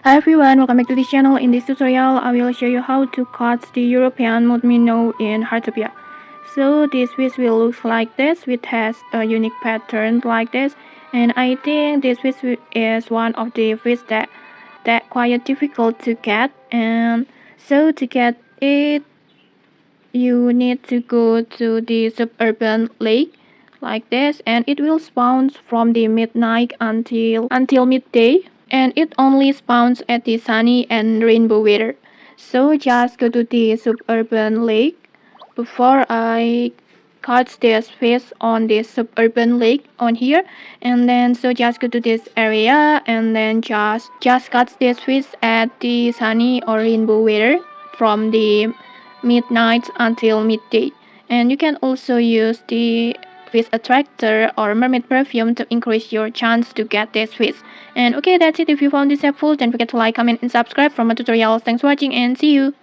Hi everyone, welcome back to this channel. In this tutorial, I will show you how to catch the European Mudminnow in Heartopia. So this fish will look like this, which has a unique pattern like this, and I think this fish is one of the fish that quite difficult to get. And so to get it, you need to go to the Suburban Lake like this, and it will spawn from the midnight until midday, and it only spawns at the sunny and rainbow weather. So just go to the Suburban Lake. Before I catch this fish on this Suburban Lake on here, and then so just go to this area and then just catch this fish at the sunny or rainbow weather from the midnight until midday. And you can also use the fish attractor or mermaid perfume to increase your chance to get this fish. And okay, that's it. If you found this helpful, don't forget to like, comment, and subscribe for more tutorials. Thanks for watching and see you.